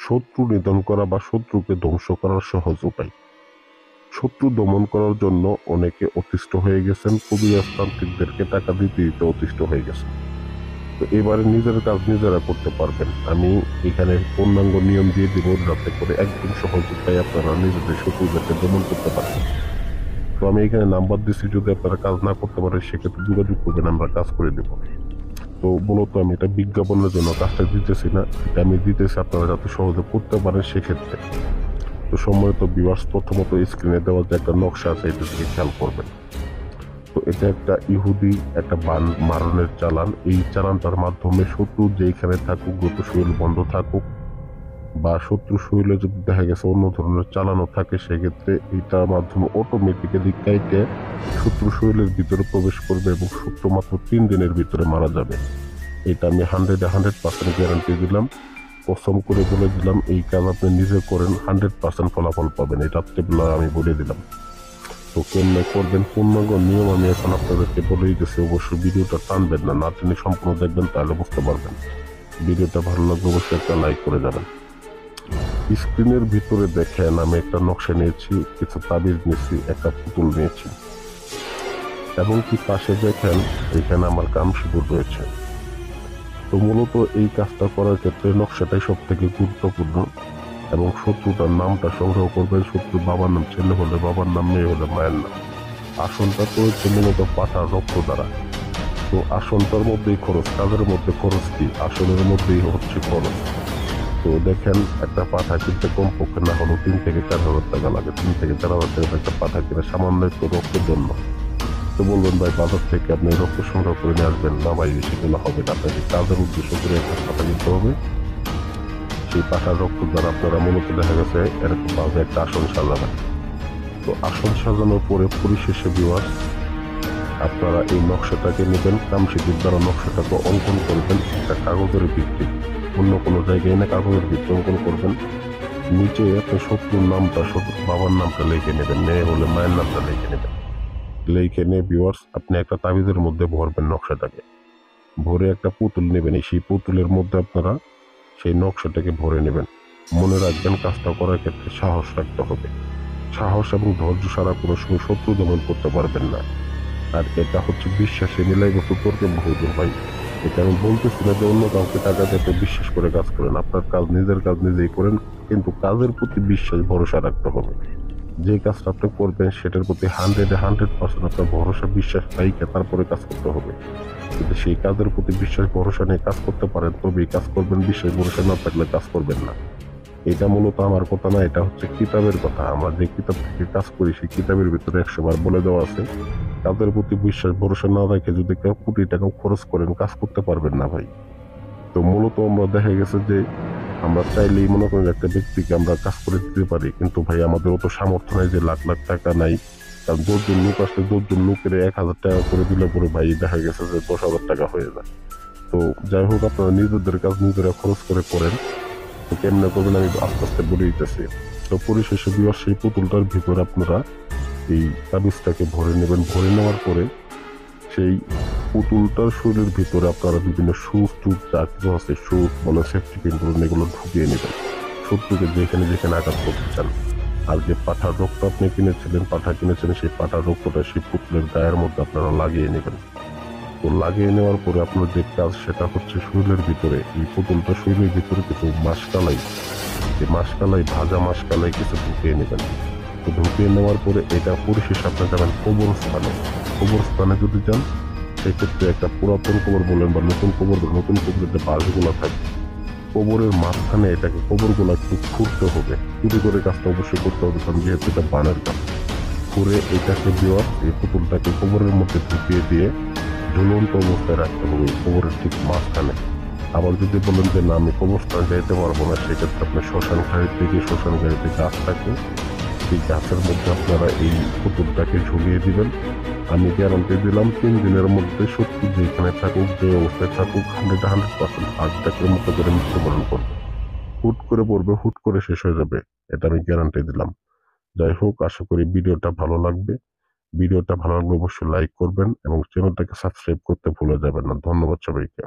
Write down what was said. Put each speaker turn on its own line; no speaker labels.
শত্রু নিধন করা বা শত্রুকে ধ্বংস করার সহজ উপায়। শত্রু দমন করার জন্য অনেকে অতিষ্ঠ হয়ে গেছেন, কবিরাজতান্ত্রিকদেরকে টাকা দিতে দিতে অতিষ্ঠ হয়ে গেছেন। তো এবারে নিজের কাজ নিজেরা করতে পারবেন। আমি এখানে পূর্ণাঙ্গ নিয়ম দিয়ে দিব, যাতে করে একদম সহজ উপায়ে আপনারা নিজেদের শত্রুদেরকে দমন করতে পারেন। তো আমি এখানে নাম্বার দিচ্ছি, যদি আপনারা কাজ না করতে পারেন সেক্ষেত্রে যোগাযোগ করবেন, আমরা কাজ করে দেব। তো মূলত আমি এটা বিজ্ঞাপনের জন্য কাজটা দিতেছি না, এটা আমি দিতেছি আপনারা যাতে সহজে করতে পারেন সেক্ষেত্রে। তো সম্মানিত ভিউয়ার্স, প্রথমত স্ক্রিনে দেওয়া যে একটা নকশা আছে এটা দিকে খেয়াল করবেন। তো এটা একটা ইহুদি একটা বান মারণের চালান। এই চালানটার মাধ্যমে শত্রু যেখানে থাকুক, যত শরীর বন্ধ থাকুক বা শত্রু শরীরে যদি দেখা গেছে অন্য ধরনের চালানো থাকে, সেক্ষেত্রে এটার মাধ্যমে অটোমেটিক্যালি কাইটে শত্রু শরীরের ভিতরে প্রবেশ করবে এবং শত্রু মাত্র 3 দিনের ভিতরে মারা যাবে। এটা আমি 100% গ্যারান্টি দিলাম, কসম করে বলে দিলাম। এই কাজ আপনি নিজে করেন, 100% ফলাফল পাবেন, এটা রাত্রেবেলা আমি বলে দিলাম। তো কেমনে করবেন পূর্ণাঙ্গ নিয়ম আমি এখন আপনাদেরকে বলেই দিচ্ছি। অবশ্যই ভিডিওটা টানবেন না, না টেনে সম্পূর্ণ দেখবেন, তাহলে বুঝতে পারবেন। ভিডিওটা ভালো লাগলে অবশ্যই একটা লাইক করে যাবেন। স্ক্রিনের ভিতরে দেখেন আমি একটা নকশা নিয়েছি, কিছু তাবিজ নিয়েছি, একটা পুতুল নিয়েছি, এবং কি পাশে দেখেন এখানে আমার কামসিঁদুর রয়েছে। তো মূলত এই কাজটা করার ক্ষেত্রে নকশাটাই সব থেকে গুরুত্বপূর্ণ, এবং শত্রুটার নামটা সংগ্রহ করবেন। শত্রুর বাবার নাম ছেলে হলে বাবার নাম, মেয়ে হলে মায়ের নাম। আসনটা করেছে মূলত পাঠার রক্ত দ্বারা। তো আসনটার মধ্যেই খরচ, কাজের মধ্যে খরচ কি, আসনের মধ্যেই হচ্ছে খরচ। তো দেখেন একটা পাঠা কিনতে কমপক্ষে না হলেও 3 থেকে 4 হাজার টাকা লাগে। 3 থেকে 4 হাজার টাকা একটা পাঠা কিনে সামান্য একটু রক্তের জন্য। তো বলবেন ভাই বাজার থেকে আপনি রক্ত সংগ্রহ করে নিয়ে আসবেন। না ভাই, সেগুলো হবে না, আপনাকে কাজের উদ্দেশ্য করে একটা পাঠা কিনতে হবে। সেই পাঠার রক্ত দ্বারা আপনারা মূলত দেখা গেছে এরকম ভাবে একটা আসন সাজাবেন। তো আসন সাজানোর পরে পরিশেষে ভিউয়ার্স, আপনারা এই নকশাটাকে নেবেন, কামসিঁদুর দ্বারা নকশাটাকে অঙ্কন করবেন একটা কাগজের ভিত্তি, অন্য কোনো জায়গায় না, কাগজের ভিত্তি অঙ্কন করবেন। নিচে আপনি শত্রুর নামটা, শত্রুর বাবার নামটা লিখে নেবেন, মেয়ে হলে মায়ের নামটা লিখে নেবেন। লিখে নিয়ে ভিউয়ার্স আপনি একটা তাবিজের মধ্যে ভরবেন নকশাটাকে। ভরে একটা পুতুল নেবেন, সেই পুতুলের মধ্যে আপনারা সেই নকশাটাকে ভরে নেবেন। মনে রাখবেন কাজটা করার ক্ষেত্রে সাহস রাখতে হবে। সাহস এবং ধৈর্য ছাড়া কোনো সময় শত্রু দমন করতে পারবেন না। আর এটা হচ্ছে বিশ্বাসে মিলাই বস্তু তর্কে বহুদূর ভাই। এটা আমি বলতেছি না যে অন্য কাউকে টাকা দিয়ে বিশ্বাস করে কাজ করেন, আপনার কাজ নিজের কাজ নিজেই করেন, কিন্তু কাজের প্রতি বিশ্বাস ভরসা রাখতে হবে। যে কাজটা আপনি করবেন সেটার প্রতি 100% আপনার ভরসা বিশ্বাস রাইখে তারপরে কাজ করতে হবে। যদি সেই কাজের প্রতি বিশ্বাস ভরসা নিয়ে কাজ করতে পারেন তবেই কাজ করবেন, বিশ্বাস ভরসা না থাকলে কাজ করবেন না। এটা মূলত আমার কথা না, এটা হচ্ছে কিতাবের কথা। আমরা যে কিতাব থেকে কাজ করি সেই কিতাবের ভিতরে 100 বার বলে দেওয়া আছে, কাজের প্রতি বিশ্বাস ভরসা না রেখে যদি কেউ কোটি টাকা খরচ করেন কাজ করতে পারবেন না ভাই। তো মূলত আমরা দেখা গেছে যে আমরা চাইলেই মনে করেন একটা ব্যক্তিকে আমরা কাজ করে দিতে পারি, কিন্তু ভাই আমাদের অত সামর্থ্য নাই যে লাখ লাখ টাকা নাই। কারণ 10 জন লোক আসলে 10 জন লোকের 1,000 টাকা করে দিলে পরে ভাই দেখা গেছে যে 10,000 টাকা হয়ে যায়। তো যাই হোক, আপনারা নিজেদের কাজ নিজেরা খরচ করে করেন। তো কেমনে করবেন আমি আস্তে আস্তে বলে দিতেছি। তো পরিশেষে বিয়ার সেই পুতুলটার ভিতরে আপনারা এই তাবিজটাকে ভরে নেবেন। ভরে নেওয়ার পরে সেই পুতুলটার শরীরের ভিতরে আপনারা বিভিন্ন সুচ টুচ যা কিছু আছে, সুচ বলে সেফটি পিন বলুন, এগুলো ঢুকিয়ে নেবেন শত্রুকে যেখানে যেখানে আঘাত করতে চান। আর যে পাঠার রক্ত আপনি কিনেছিলেন, পাঠা কিনেছিলেন, সেই পাঠার রক্তটা সেই পুতুলের গায়ের মধ্যে আপনারা লাগিয়ে নেবেন। তো লাগিয়ে নেওয়ার পরে আপনার যে কাজ সেটা হচ্ছে শরীরের ভিতরে, এই পুতুলটা শরীরের ভিতরে কিছু মাসকালাই, যে মাসকালাই, ভাজা মাসকালাই কিছু ঢুকিয়ে নেবেন। তো ঢুকিয়ে নেওয়ার পরে এটা পরিশেষে আপনি যাবেন কবরস্থানে। কবরস্থানে যদি যান সেক্ষেত্রে একটা পুরাতন কবর বলেন বা নতুন কবর, নতুন কবরের যে বাঁশগুলা থাকে, কবরের মাঝখানে এটাকে কবরগুলা একটু খুঁড়তে হবে। চুরি করে কাজটা অবশ্যই করতে হবে, কারণ যেহেতু এটা বানের কাজ। খুঁড়ে এটাকে দেওয়া, এই পুতুলটাকে কবরের মধ্যে ঢুকিয়ে দিয়ে ঝুলন্ত অবস্থায় রাখতে হবে কবরের ঠিক মাঝখানে। আবার যদি বলেন যে না আমি কবরস্থানে যাইতে পারবো না, সেক্ষেত্রে আপনি শ্মশান গাড়িতে গাছ থাকে, সেই গাছের মধ্যে আপনারা এই পুতুলটাকে ঝুলিয়ে দিবেন। আমি গ্যারান্টি দিলাম 3 দিনের মধ্যে শত্রু যেখানে থাকুক, যে অবস্থায় থাকুক, 100% হার্ট অ্যাটাকের মতো করে মৃত্যুবরণ করবে। হুট করে পড়বে, হুট করে শেষ হয়ে যাবে, এটা আমি গ্যারান্টি দিলাম। যাই হোক, আশা করি ভিডিওটা ভালো লাগবে। ভিডিওটা ভালো লাগলে অবশ্যই লাইক করবেন এবং চ্যানেলটাকে সাবস্ক্রাইব করতে ভুলে যাবেন না। ধন্যবাদ সবাইকে।